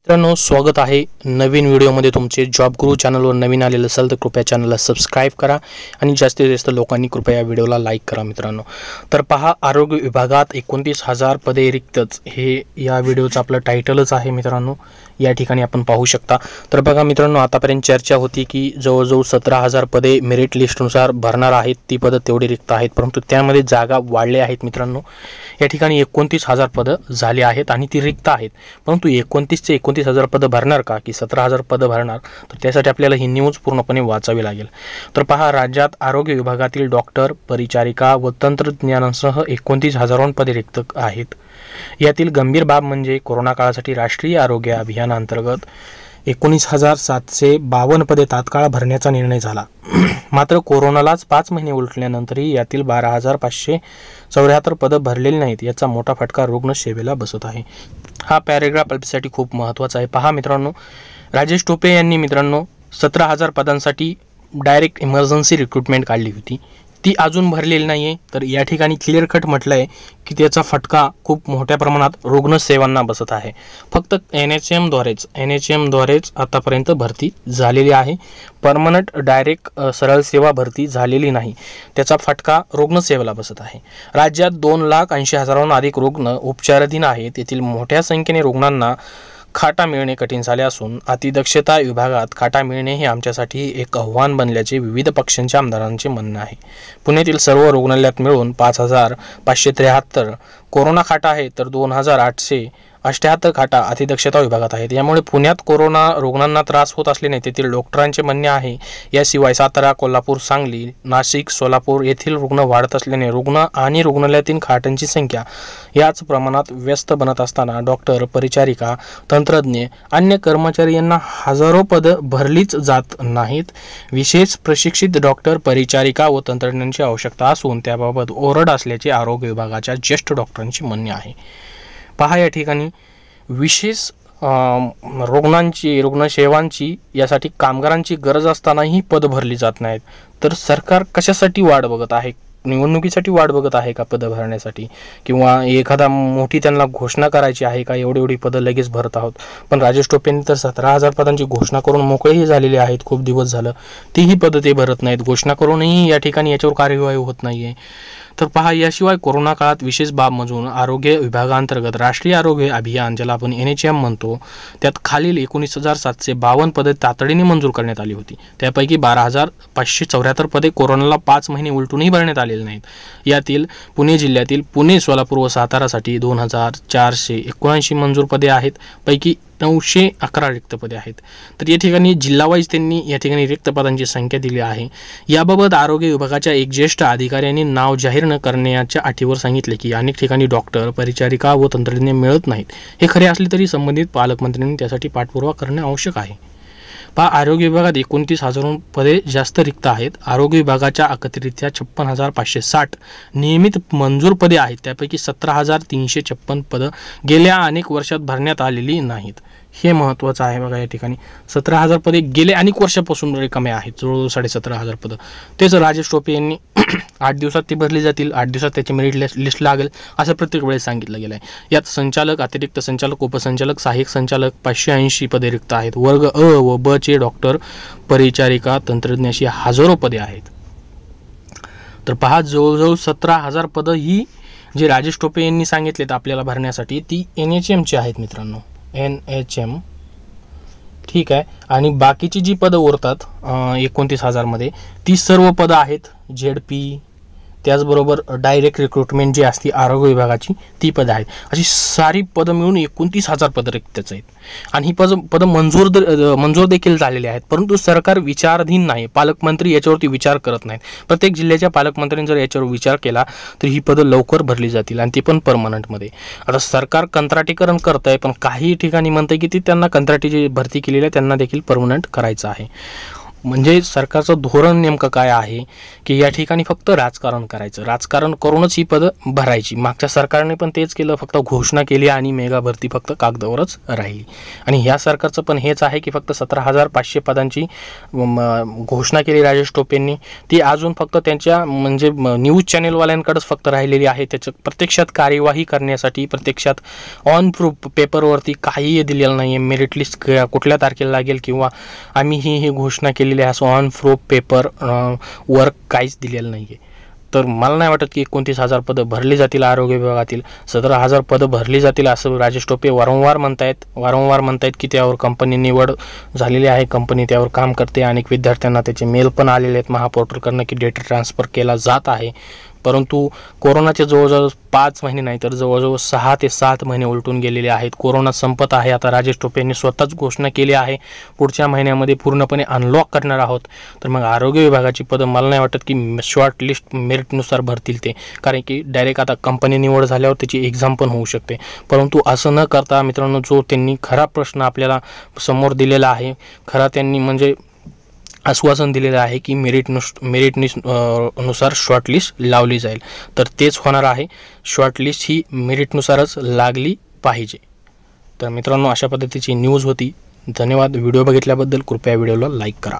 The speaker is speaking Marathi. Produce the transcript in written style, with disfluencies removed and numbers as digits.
मित्रांनो, स्वागत आहे नवीन व्हिडिओमध्ये तुमचे. जॉब गुरु चॅनलवर नवीन आलेलं असेल तर कृपया चॅनलला सबस्क्राईब करा आणि जास्तीत जास्त लोकांनी कृपया या व्हिडिओला लाईक करा. मित्रांनो, तर पहा, आरोग्य विभागात 29,000 पदे रिक्तच, हे या व्हिडिओचं आपलं टायटलच आहे. मित्रांनो, या ठिकाणी आपण पाहू शकता. तर बघा मित्रांनो, आतापर्यंत चर्चा होती की जवळजवळ 17,000 पदे मेरिट लिस्टनुसार भरणार आहेत. ती पदं तेवढी रिक्त आहेत, परंतु त्यामध्ये जागा वाढल्या आहेत. मित्रांनो, या ठिकाणी 29,000 पदं झाली आहेत आणि ती रिक्त आहेत. परंतु 29,000 पदं भरणार का की 17,000 पदं भरणार? तर त्यासाठी आपल्याला ही न्यूज पूर्णपणे वाचावी लागेल. तर पहा, राज्यात आरोग्य विभागातील डॉक्टर, परिचारिका व तंत्रज्ञानासह 29,000 पदे रिक्त आहेत. यातील गंभीर बाब म्हणजे कोरोना काळासाठी राष्ट्रीय आरोग्य अभियानाअंतर्गत 19,752 पदे तात्काळ भरण्याचा निर्णय झाला. मात्र कोरोनालाच 5 महिने उलटल्यानंतरही यातील 12,574 पदं भरलेली नाहीत. याचा मोठा फटका रुग्णसेवेला बसत आहे. हा पॅरेग्राफ आपल्यासाठी खूप महत्त्वाचा आहे. पहा मित्रांनो, राजेश टोपे यांनी मित्रांनो 17,000 पदांसाठी डायरेक्ट इमर्जन्सी रिक्रुटमेंट काढली होती. ती अजून भरलेली नाही आहे. तर या ठिकाणी क्लिअर कट म्हटलं आहे की त्याचा फटका खूप मोठ्या प्रमाणात रुग्णसेवांना बसत आहे. फक्त NHM-द्वारेच आतापर्यंत भरती झालेली आहे. परमनंट डायरेक्ट सरळ सेवा भरती झालेली नाही. त्याचा फटका रुग्णसेवेला बसत आहे. राज्यात 2,80,000हून अधिक रुग्ण उपचाराधीन आहेत. येथील मोठ्या संख्येने रुग्णांना खाटा मिळणे कठीण झाले असून अतिदक्षता विभागात खाटा मिळणे हे आमच्यासाठी एक आव्हान बनल्याचे विविध पक्षांच्या आमदारांचे म्हणणे आहे. पुण्यातील सर्व रुग्णालयात मिळून 5,573 कोरोना खाटा आहेत, तर 2,878 खाटा अतिदक्षता विभागात आहेत. यामुळे पुण्यात कोरोना रुग्णांना त्रास होत असल्याने तेथील डॉक्टरांचे म्हणणे आहे. याशिवाय सातारा, कोल्हापूर, सांगली, नाशिक, सोलापूर येथील रुग्ण वाढत असल्याने रुग्ण आणि रुग्णालयातील खाटांची संख्या याच प्रमाणात व्यस्त बनत असताना डॉक्टर, परिचारिका, तंत्रज्ञ, अन्य कर्मचारी यांना हजारो पदं भरलीच जात नाहीत. विशेष प्रशिक्षित डॉक्टर, परिचारिका व तंत्रज्ञांची आवश्यकता असून त्याबाबत ओरड असल्याचे आरोग्य विभागाच्या ज्येष्ठ डॉक्टरांची म्हणणे आहे. पहा, या ठिकाणी विशेष रुग्णसेवांची यासाठी कामगारांची गरज असतानाही पद भरली जात नाहीत. तर सरकार कशासाठी वाट बघत आहे? निवडणुकीसाठी वाट बघत आहे का पदं भरण्यासाठी? किंवा एखादा मोठी त्यांना घोषणा करायची आहे का एवढी पदं लगेच भरत आहोत? पण राजेश टोपेंनी तर 17,000 पदांची घोषणा करून मोकळेही झालेले आहेत. खूप दिवस झालं तीही पदं ते भरत नाहीत. घोषणा करूनही या ठिकाणी याच्यावर कार्यवाही होत नाही आहे. तर पहा, याशिवाय कोरोना काळात विशेष बाब म्हणून आरोग्य विभागांतर्गत राष्ट्रीय आरोग्य अभियान, ज्याला आपण NHM म्हणतो, त्यात खालील 19,752 पदे तातडीने मंजूर करण्यात आली होती. त्यापैकी 12,574 पदे कोरोनाला 5 महिने उलटूनही भरण्यात आलेली नाहीत. यातील पुणे जिल्ह्यातील पुणे, सोलापूर व सातारासाठी 2,479 मंजूर पदे आहेत. पैकी 911 रिक्त पदे आहेत. तर या ठिकाणी जिल्हावाईज त्यांनी या ठिकाणी रिक्त पदांची संख्या दिली आहे. याबाबत आरोग्य विभागाच्या एक ज्येष्ठ अधिकाऱ्यांनी नाव जाहीर न करण्याच्या अटीवर सांगितले की अनेक ठिकाणी डॉक्टर, परिचारिका व तंत्रज्ञ मिळत नाहीत. हे खरे असले तरी संबंधित पालकमंत्र्यांनी त्यासाठी पाठपुरावा करणे आवश्यक आहे. पहा, आरोग्य विभागात 29,000 पदे जास्त रिक्त आहेत. आरोग्य विभागाच्या एकत्रितरित्या 56,560 नियमित मंजूर पदे आहेत. त्यापैकी 17,356 पदं गेल्या अनेक वर्षात भरण्यात आलेली नाहीत. हे महत्त्वाचं आहे. बघा, या ठिकाणी 17,000 पदे गेले अनेक वर्षापासून रिकामे आहेत, जवळजवळ 17,500 पदं. तेच राजेश टोपे यांनी 8 दिवसात ती भरली जातील, 8 दिवसात त्याची मेरिट लिस्ट लागेल असं प्रत्येक वेळेस सांगितलं गेलं आहे. यात संचालक, अतिरिक्त संचालक, उपसंचालक, सहाय्यक संचालक 580 पदे रिक्त आहेत. वर्ग अ व ब चे डॉक्टर, परिचारिका, तंत्रज्ञाशी हजारो पदे आहेत. तर पहा, जवळजवळ 17,000 पदं ही जी राजेश टोपे यांनी सांगितलेत आपल्याला भरण्यासाठी, ती NHMची आहेत. मित्रांनो, NHM, ठीक आहे. आणि बाकीची जी पदं उरतात 29,000 मध्ये, ती सर्व पदं आहेत ZP, त्याचबरोबर डायरेक्ट रिक्रुटमेंट जी असते आरोग्य विभागाची, ती पदं आहेत. अशी सारी पदं मिळून 29,000 पदं रिक्तच आहेत. आणि ही पदं मंजूर देखील झालेली आहेत. परंतु सरकार विचाराधीन नाही. पालकमंत्री याच्यावरती विचार करत नाहीत. प्रत्येक जिल्ह्याच्या पालकमंत्र्यांनी जर याच्यावर विचार केला तर ही पदं लवकर भरली जातील, आणि ती पण परमनंटमध्ये. आता सरकार कंत्राटीकरण करत आहे, पण काही ठिकाणी म्हणतं की ती त्यांना कंत्राटी जी भरती केलेली आहे त्यांना देखील परमनंट करायचं आहे. म्हणजे सरकारचं धोरण नेमकं काय आहे की या ठिकाणी फक्त राजकारण करायचं, राजकारण करूनच ही पदं भरायची. मागच्या सरकारने पण तेच केलं, फक्त घोषणा केली आणि मेगा भरती फक्त कागदावरच राहिली. आणि ह्या सरकारचं पण हेच आहे की फक्त 17,500 पदांची घोषणा केली राजेश टोपेंनी, ती अजून फक्त त्यांच्या म्हणजे न्यूज चॅनेलवाल्यांकडेच फक्त राहिलेली आहे. त्याच्या प्रत्यक्षात कार्यवाही करण्यासाठी प्रत्यक्षात ऑन प्रूफ पेपरवरती काहीही दिलेलं नाही आहे. मेरिट लिस्ट कुठल्या तारखेला लागेल किंवा आम्ही ही घोषणा केलेली आहे असं ऑन प्रूफ पेपर वर काहीच दिलेलं नाही आहे. तर मला नाही वाटत की 29,000 पदं भरली जातील आरोग्य विभागातील. 17,000 पदं भरली जातील असं राजेश टोपे वारंवार म्हणतायत की त्यावर कंपनी निवड झालेली आहे, कंपनी त्यावर काम करते. अनेक विद्यार्थ्यांना त्याचे मेल पण आलेले आहेत महापोर्टलकडनं की डेटा ट्रान्सफर केला जात आहे. परंतु कोरोनाचे जवळजवळ 5 महिने नाही तर जवळजवळ 6 ते 7 महिने उलटून गेलेले आहेत. कोरोना संपत आहे. आता राजेश टोपेंनी स्वतःच घोषणा केली आहे पुढच्या महिन्यामध्ये पूर्णपणे अनलॉक करणार आहोत. तर मग आरोग्य विभागाची पदं मला नाही वाटत की शॉर्ट लिस्ट मेरिटनुसार भरतील ते, कारण की डायरेक्ट आता कंपनी निवड झाल्यावर त्याची एक्झाम पण होऊ शकते. परंतु असं न करता मित्रांनो, जो त्यांनी खरा प्रश्न आपल्याला समोर दिलेला आहे, खरा त्यांनी म्हणजे आश्वासन दिलेलं आहे की मेरिटनुसार शॉर्टलिस्ट लावली जाईल, तर तेच होणार आहे. शॉर्टलिस्ट ही मेरिटनुसारच लागली पाहिजे. तर मित्रांनो, अशा पद्धतीची न्यूज होती. धन्यवाद. व्हिडिओ बघितल्याबद्दल कृपया व्हिडिओला लाईक करा.